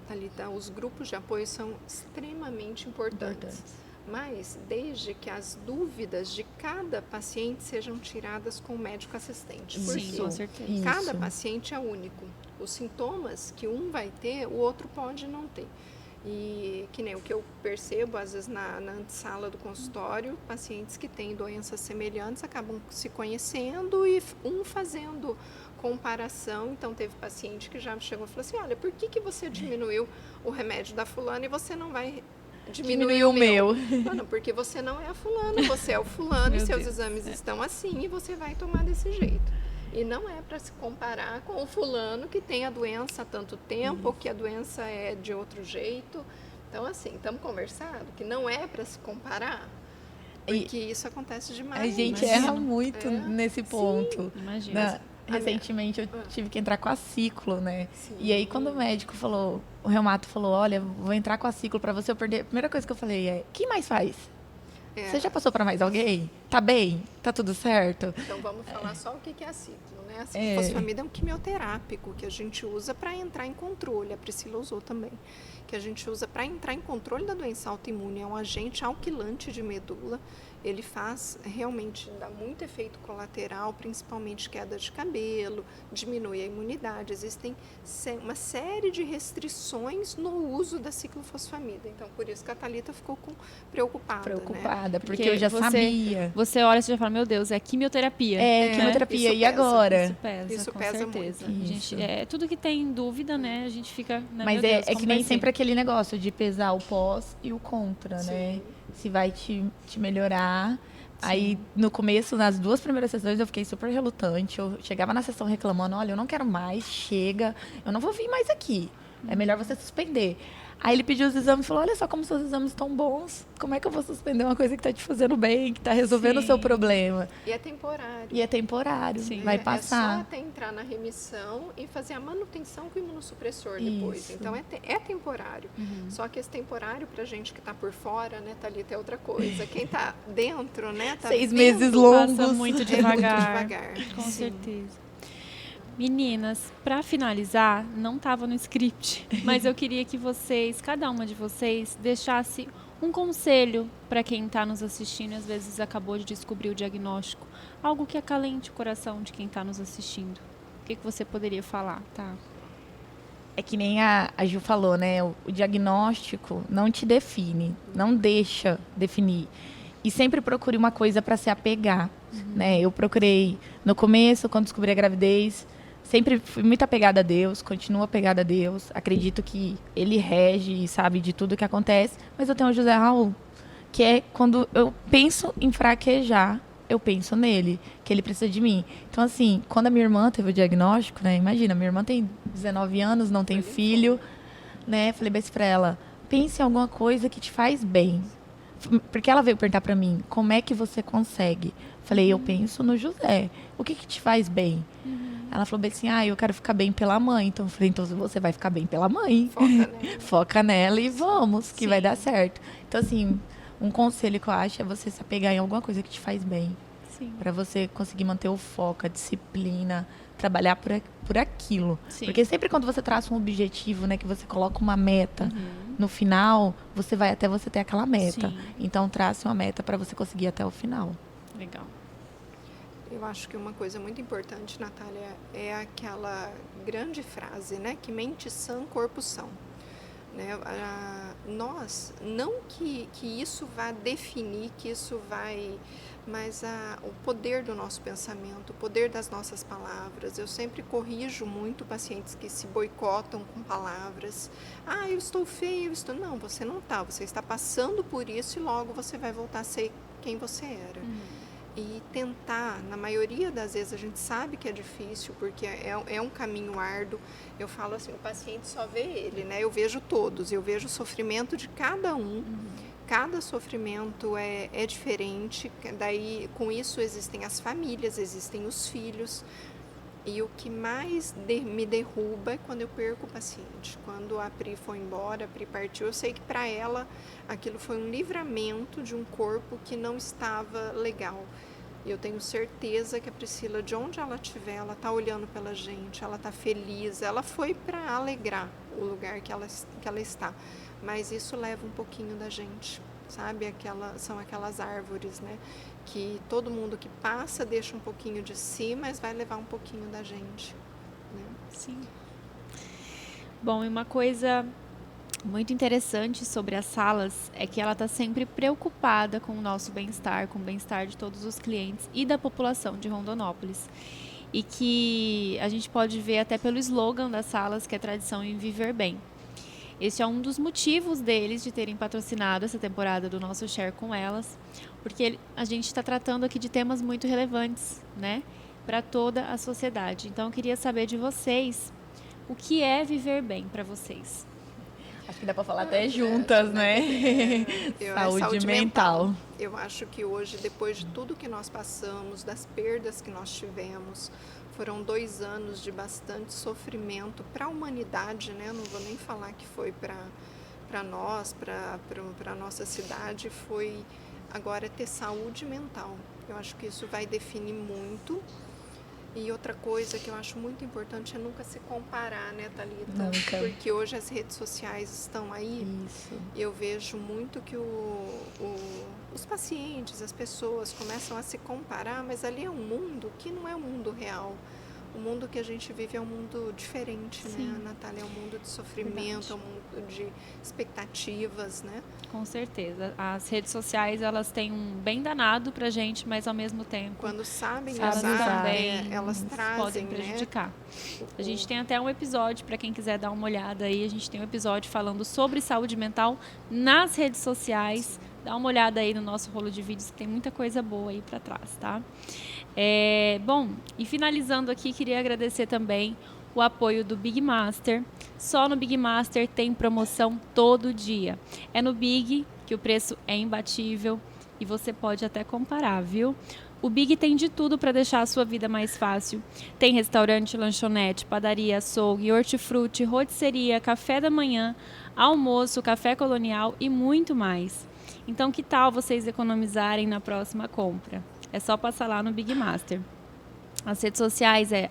Thalita, os grupos de apoio são extremamente importantes. Mas desde que as dúvidas de cada paciente sejam tiradas com o médico assistente. Sim, com certeza. Cada paciente é único. Os sintomas que um vai ter, o outro pode não ter. E que nem o que eu percebo, às vezes, na antessala do consultório, pacientes que têm doenças semelhantes acabam se conhecendo e um fazendo comparação. Então, teve paciente que já chegou e falou assim, olha, por que você diminuiu o remédio da fulana e você não vai diminuir o meu? Não, porque você não é a fulana, você é o fulano e seus exames estão assim e você vai tomar desse jeito. E não é para se comparar com o fulano que tem a doença há tanto tempo, ou que a doença é de outro jeito. Então, assim, estamos conversando que não é para se comparar, porque isso acontece demais. A gente erra muito nesse ponto. Imagina. recentemente eu tive que entrar com a ciclo, né? Sim. E aí quando o médico falou, o reumato falou, olha, vou entrar com a ciclo pra você eu perder. A primeira coisa que eu falei é, quem mais faz? Você já passou pra mais alguém? Tá bem? Tá tudo certo? Então vamos falar só o que é a ciclo, né? A ciclofosfamida é um quimioterápico que a gente usa para entrar em controle. A Priscila usou também. Que a gente usa para entrar em controle da doença autoimune. É um agente alquilante de medula. Ele faz realmente, dá muito efeito colateral, principalmente queda de cabelo, diminui a imunidade. Existem uma série de restrições no uso da ciclofosfamida. Então, por isso que a Thalita ficou preocupada, né? Porque eu já sabia. Você olha e já fala, meu Deus, é quimioterapia. Quimioterapia. Isso e agora? Isso com pesa certeza. muito. A gente, tudo que tem dúvida, né? A gente fica... Né, Mas meu Deus, é como que nem vai ser? sempre aquele negócio de pesar o pós e o contra, né? Se vai te melhorar. Aí, no começo, nas 2 primeiras sessões, eu fiquei super relutante. Eu chegava na sessão reclamando, olha, eu não quero mais, chega, eu não vou vir mais aqui. É melhor você suspender. Aí ele pediu os exames e falou, olha só como seus exames estão bons. Como é que eu vou suspender uma coisa que está te fazendo bem, que está resolvendo o seu problema? E é temporário. E é temporário, vai passar. É só até entrar na remissão e fazer a manutenção com o imunossupressor depois. Isso. Então, é temporário. Só que esse temporário, pra gente que tá por fora, né, Thalita, é outra coisa. Quem tá dentro, né, tá 6 vendo, meses longos. Passa muito devagar. muito devagar. Com Sim. certeza. Meninas, para finalizar, não estava no script, mas eu queria que vocês, cada uma de vocês, deixasse um conselho para quem está nos assistindo e às vezes acabou de descobrir o diagnóstico. Algo que acalente o coração de quem está nos assistindo. O que você poderia falar, tá? É que nem a Ju falou, né? O diagnóstico não te define, não deixa definir. E sempre procure uma coisa para se apegar, né? Eu procurei no começo, quando descobri a gravidez, sempre fui muito apegada a Deus, continuo apegada a Deus. Acredito que Ele rege e sabe de tudo que acontece. Mas eu tenho o José Raul, que é quando eu penso em fraquejar, eu penso nele, que ele precisa de mim. Então, assim, quando a minha irmã teve o diagnóstico, né? Imagina, minha irmã tem 19 anos, não tem filho, né? Falei bem pra ela, pense em alguma coisa que te faz bem. Porque ela veio perguntar pra mim, como é que você consegue? Falei, eu penso no José. O que te faz bem? Ela falou bem assim, eu quero ficar bem pela mãe. Então eu falei, então você vai ficar bem pela mãe. Foca nela. Foca nela e vamos, que Sim. vai dar certo. Então, assim, um conselho que eu acho é você se apegar em alguma coisa que te faz bem. Sim. Pra você conseguir manter o foco, a disciplina, trabalhar por aquilo. Sim. Porque sempre quando você traça um objetivo, né, que você coloca uma meta, no final, você vai até você ter aquela meta. Sim. Então, trace uma meta para você conseguir ir até o final. Legal. Eu acho que uma coisa muito importante, Natália, é aquela grande frase, né? Que mente sã, corpo são. Né? Nós, não que isso vá definir, que isso vai... Mas o poder do nosso pensamento, o poder das nossas palavras. Eu sempre corrijo muito pacientes que se boicotam com palavras. Eu estou feia, eu estou... Não, você não está. Você está passando por isso e logo você vai voltar a ser quem você era. E tentar, na maioria das vezes a gente sabe que é difícil, porque é um caminho árduo. Eu falo assim, o paciente só vê ele, né? Eu vejo todos, eu vejo o sofrimento de cada um. Cada sofrimento é diferente, daí com isso existem as famílias, existem os filhos. E o que mais me derruba é quando eu perco o paciente. Quando a Pri foi embora, a Pri partiu, eu sei que para ela aquilo foi um livramento de um corpo que não estava legal. E eu tenho certeza que a Priscila, de onde ela estiver, ela está olhando pela gente, ela está feliz, ela foi para alegrar o lugar que ela está. Mas isso leva um pouquinho da gente, sabe? São aquelas árvores, né? Que todo mundo que passa deixa um pouquinho de si, mas vai levar um pouquinho da gente, né? Sim. Bom, e uma coisa muito interessante sobre as salas é que ela está sempre preocupada com o nosso bem-estar, com o bem-estar de todos os clientes e da população de Rondonópolis. E que a gente pode ver até pelo slogan das salas, que é tradição em viver bem. Esse é um dos motivos deles de terem patrocinado essa temporada do nosso Share com Elas, porque a gente está tratando aqui de temas muito relevantes, né, para toda a sociedade. Então, eu queria saber de vocês o que é viver bem para vocês. Acho que dá para falar até juntas, né? Saúde mental. Eu acho que hoje, depois de tudo que nós passamos, das perdas que nós tivemos, foram 2 anos de bastante sofrimento para a humanidade, né? Não vou nem falar que foi para nós, para a nossa cidade, foi agora ter saúde mental. Eu acho que isso vai definir muito. E outra coisa que eu acho muito importante é nunca se comparar, né, Thalita? Nunca. Porque hoje as redes sociais estão aí. Isso. Eu vejo muito que os pacientes, as pessoas começam a se comparar, mas ali é um mundo que não é um mundo real. O mundo que a gente vive é um mundo diferente, Sim. né, Natália? É um mundo de sofrimento, é um mundo de expectativas, né? Com certeza. As redes sociais, elas têm um bem danado pra gente, mas ao mesmo tempo Quando sabem elas usar, também elas trazem, podem né? prejudicar. A gente tem até um episódio, para quem quiser dar uma olhada aí, a gente tem um episódio falando sobre saúde mental nas redes sociais. Dá uma olhada aí no nosso rolo de vídeos, que tem muita coisa boa aí para trás, tá? Bom, e finalizando aqui, queria agradecer também o apoio do Big Master. Só no Big Master tem promoção todo dia. É no Big que o preço é imbatível e você pode até comparar, viu? O Big tem de tudo para deixar a sua vida mais fácil. Tem restaurante, lanchonete, padaria, açougue, hortifruti, rotisseria, café da manhã, almoço, café colonial e muito mais. Então, que tal vocês economizarem na próxima compra? É só passar lá no Big Master. As redes sociais é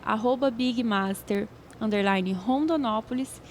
@bigmaster_Rondonópolis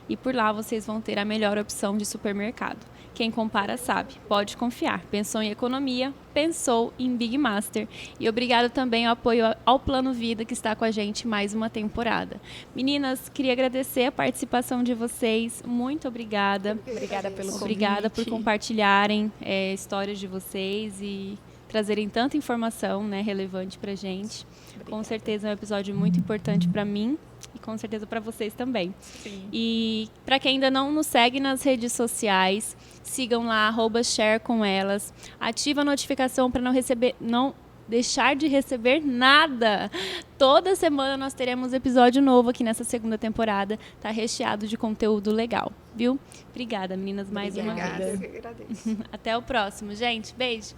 e por lá vocês vão ter a melhor opção de supermercado. Quem compara sabe, pode confiar. Pensou em economia, pensou em Big Master. E obrigado também ao apoio ao Plano Vida, que está com a gente mais uma temporada. Meninas, queria agradecer a participação de vocês. Muito obrigada. Obrigada pelo convite. Obrigada por compartilharem histórias de vocês e trazerem tanta informação, né, relevante pra gente. Obrigada. Com certeza é um episódio muito importante para mim e com certeza para vocês também. Sim. E para quem ainda não nos segue nas redes sociais, sigam lá @sharecomelas. Ativa a notificação para não deixar de receber nada. Toda semana nós teremos episódio novo aqui nessa segunda temporada. Tá recheado de conteúdo legal, viu? Obrigada, meninas, mais uma Obrigada, vez. eu que agradeço. Até o próximo, gente. Beijo.